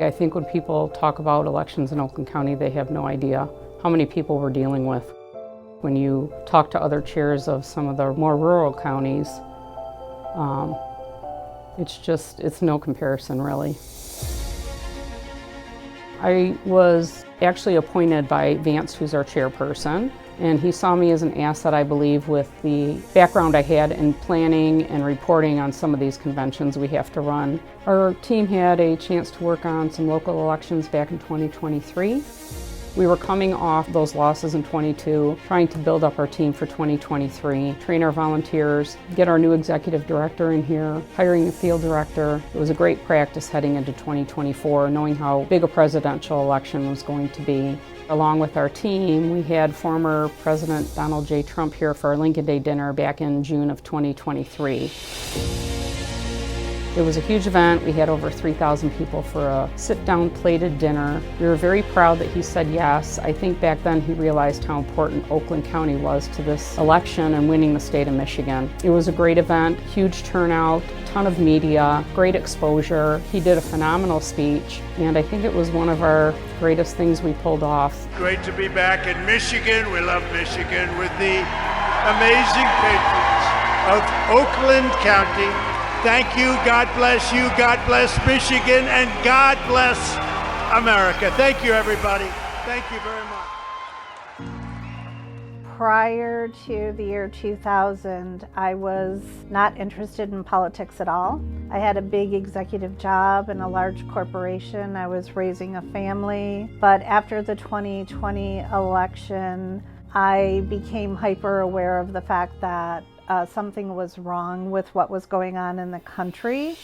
I think when people talk about elections in Oakland County, they have no idea how many people we're dealing with. When you talk to other chairs of some of the more rural counties, it's no comparison, really. I was actually appointed by Vance, who's our chairperson, and he saw me as an asset, I believe, with the background I had in planning and reporting on some of these conventions we have to run. Our team had a chance to work on some local elections back in 2023. We were coming off those losses in 22, trying to build up our team for 2023, train our volunteers, get our new executive director in here, hiring a field director. It was a great practice heading into 2024, knowing how big a presidential election was going to be. Along with our team, we had former President Donald J. Trump here for our Lincoln Day dinner back in June of 2023. It was a huge event. We had over 3,000 people for a sit-down plated dinner. We were very proud that he said yes. I think back then he realized how important Oakland County was to this election and winning the state of Michigan. It was a great event, huge turnout, ton of media, great exposure. He did a phenomenal speech, and I think it was one of our greatest things we pulled off. Great to be back in Michigan. We love Michigan with the amazing patrons of Oakland County. Thank you, God bless you, God bless Michigan, and God bless America. Thank you, everybody. Thank you very much. Prior to the year 2000, I was not interested in politics at all. I had a big executive job in a large corporation. I was raising a family. But after the 2020 election, I became hyper aware of the fact that something was wrong with what was going on in the country.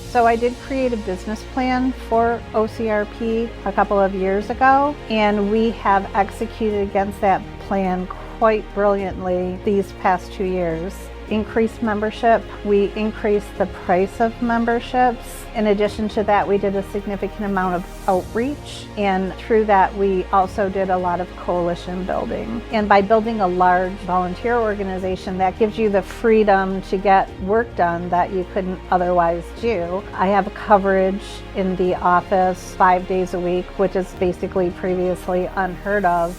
So I did create a business plan for OCRP a couple of years ago, and we have executed against that plan quite brilliantly these past 2 years. Increased membership, we increased the price of memberships. In addition to that, we did a significant amount of outreach, and through that we also did a lot of coalition building. And by building a large volunteer organization, that gives you the freedom to get work done that you couldn't otherwise do. I have coverage in the office 5 days a week, which is basically previously unheard of.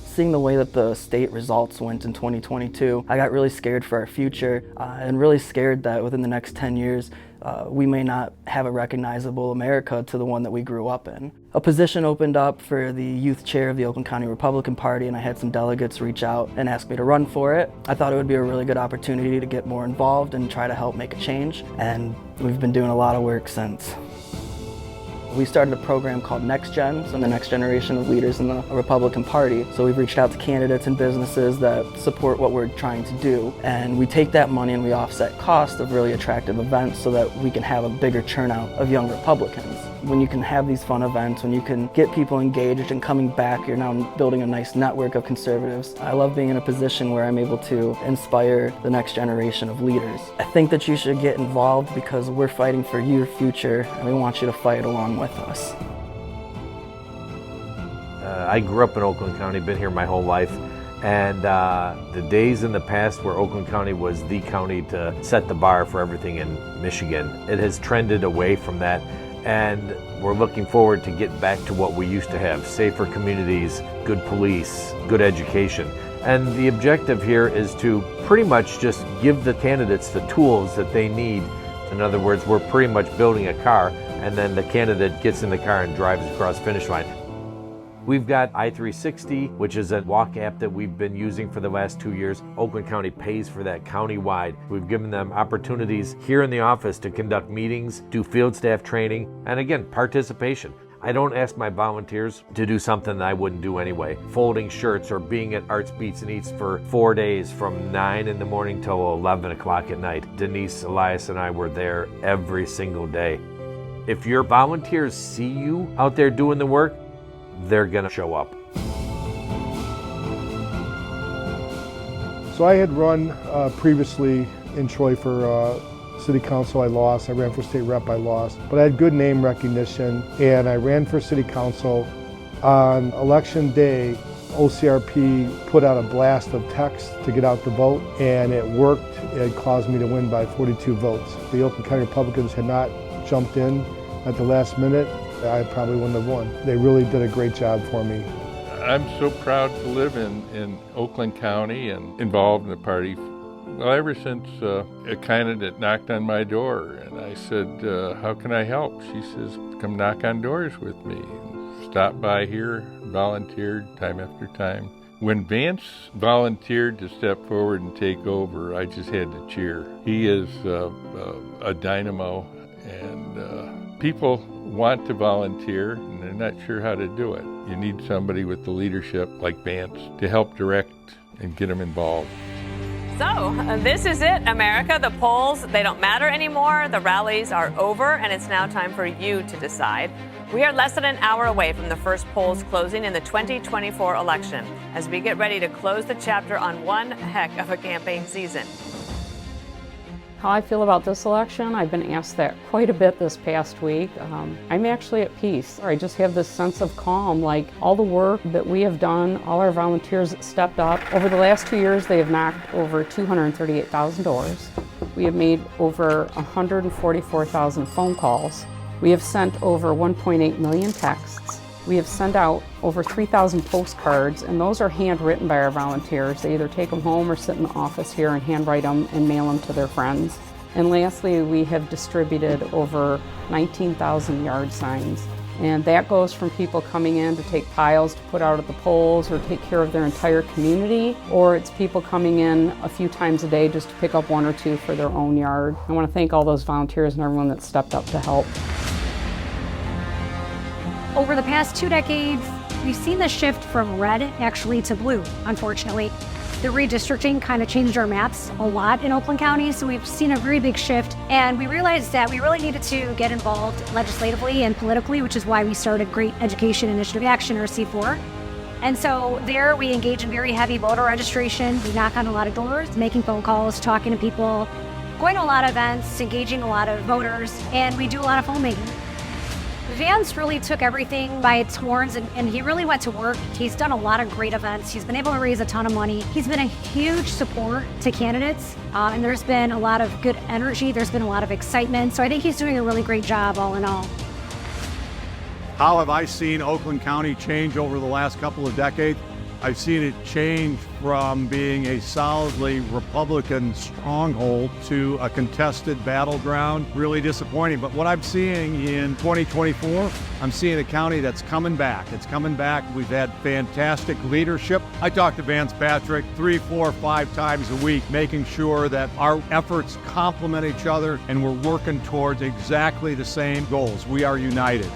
Seeing the way that the state results went in 2022, I got really scared for our future and really scared that within the next 10 years, we may not have a recognizable America to the one that we grew up in. A position opened up for the youth chair of the Oakland County Republican Party, and I had some delegates reach out and ask me to run for it. I thought it would be a really good opportunity to get more involved and try to help make a change, and we've been doing a lot of work since. We started a program called Next Gen, so the next generation of leaders in the Republican Party. So we've reached out to candidates and businesses that support what we're trying to do. And we take that money and we offset costs of really attractive events so that we can have a bigger turnout of young Republicans. When you can have these fun events, when you can get people engaged and coming back, you're now building a nice network of conservatives. I love being in a position where I'm able to inspire the next generation of leaders. I think that you should get involved because we're fighting for your future and we want you to fight along with us. I grew up in Oakland County, been here my whole life, and the days in the past where Oakland County was the county to set the bar for everything in Michigan, it has trended away from that, and we're looking forward to get back to what we used to have: safer communities, good police, good education. And the objective here is to pretty much just give the candidates the tools that they need. In other words, we're pretty much building a car, and then the candidate gets in the car and drives across the finish line. We've got I-360, which is a walk app that we've been using for the last 2 years. Oakland County pays for that county-wide. We've given them opportunities here in the office to conduct meetings, do field staff training, and again, participation. I don't ask my volunteers to do something that I wouldn't do anyway. Folding shirts or being at Arts Beats and Eats for 4 days from 9 in the morning till 11 o'clock at night. Denise, Elias, and I were there every single day. If your volunteers see you out there doing the work, they're gonna show up. So I had run previously in Troy for city council. I lost. I ran for state rep. I lost. But I had good name recognition, and I ran for city council. On election day, OCRP put out a blast of text to get out the vote, and it worked. It caused me to win by 42 votes. The Oakland County Republicans had not jumped in at the last minute. I probably wouldn't have won. They really did a great job for me. I'm so proud to live in Oakland County and involved in the party. Well, ever since a candidate knocked on my door and I said, how can I help? She says, come knock on doors with me. Stopped by here, volunteered time after time. When Vance volunteered to step forward and take over, I just had to cheer. He is a dynamo, and people want to volunteer and they're not sure how to do it. You need somebody with the leadership like Vance to help direct and get them involved. So, this is it, America. The polls, they don't matter anymore. The rallies are over, and it's now time for you to decide. We are less than an hour away from the first polls closing in the 2024 election as we get ready to close the chapter on one heck of a campaign season. How I feel about this election, I've been asked that quite a bit this past week. I'm actually at peace. I just have this sense of calm, like all the work that we have done, all our volunteers that stepped up. Over the last 2 years, they have knocked over 238,000 doors. We have made over 144,000 phone calls. We have sent over 1.8 million texts. We have sent out over 3,000 postcards, and those are handwritten by our volunteers. They either take them home or sit in the office here and handwrite them and mail them to their friends. And lastly, we have distributed over 19,000 yard signs. And that goes from people coming in to take piles to put out at the polls or take care of their entire community, or it's people coming in a few times a day just to pick up one or two for their own yard. I want to thank all those volunteers and everyone that stepped up to help. Over the past 2 decades, we've seen the shift from red actually to blue, unfortunately. The redistricting kind of changed our maps a lot in Oakland County, so we've seen a very big shift. And we realized that we really needed to get involved legislatively and politically, which is why we started Great Education Initiative Action, or C4. And so there we engage in very heavy voter registration. We knock on a lot of doors, making phone calls, talking to people, going to a lot of events, engaging a lot of voters, and we do a lot of phone making. Vance really took everything by its horns and he really went to work. He's done a lot of great events. He's been able to raise a ton of money. He's been a huge support to candidates, and there's been a lot of good energy. There's been a lot of excitement. So I think he's doing a really great job all in all. How have I seen Oakland County change over the last couple of decades? I've seen it change from being a solidly Republican stronghold to a contested battleground. Really disappointing. But what I'm seeing in 2024, I'm seeing a county that's coming back. It's coming back. We've had fantastic leadership. I talk to Vance Patrick 3, 4, 5 times a week, making sure that our efforts complement each other and we're working towards exactly the same goals. We are united.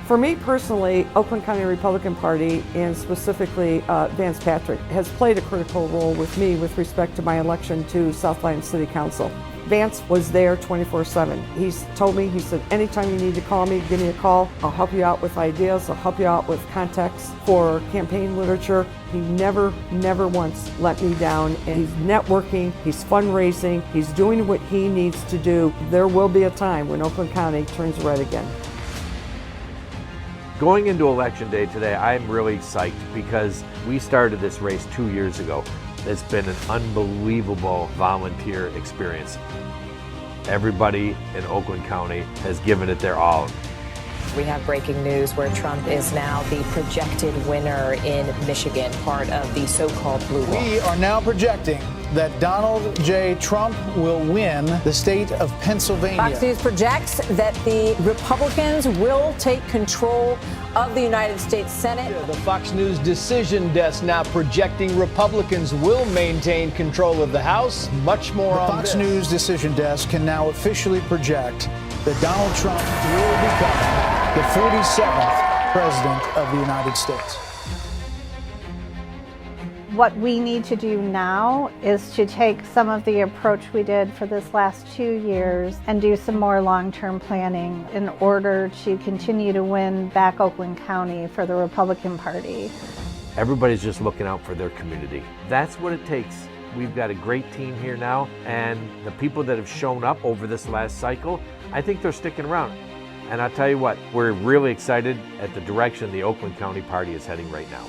For me personally, Oakland County Republican Party, and specifically Vance Patrick, has played a critical role with me with respect to my election to South Lyon City Council. Vance was there 24/7. He's told me, he said, anytime you need to call me, give me a call. I'll help you out with ideas. I'll help you out with context for campaign literature. He never once let me down. And he's networking, he's fundraising, he's doing what he needs to do. There will be a time when Oakland County turns red again. Going into Election Day today, I'm really psyched because we started this race 2 years ago. It's been an unbelievable volunteer experience. Everybody in Oakland County has given it their all. We have breaking news where Trump is now the projected winner in Michigan, part of the so-called blue wall. We are now projecting that Donald J. Trump will win the state of Pennsylvania. Fox News projects that the Republicans will take control of the United States Senate. The Fox News decision desk now projecting Republicans will maintain control of the House. Much more on this. The Fox News decision desk can now officially project that Donald Trump will become the 47th president of the United States. What we need to do now is to take some of the approach we did for this last 2 years and do some more long-term planning in order to continue to win back Oakland County for the Republican Party. Everybody's just looking out for their community. That's what it takes. We've got a great team here now, and the people that have shown up over this last cycle, I think they're sticking around. And I'll tell you what, we're really excited at the direction the Oakland County Party is heading right now.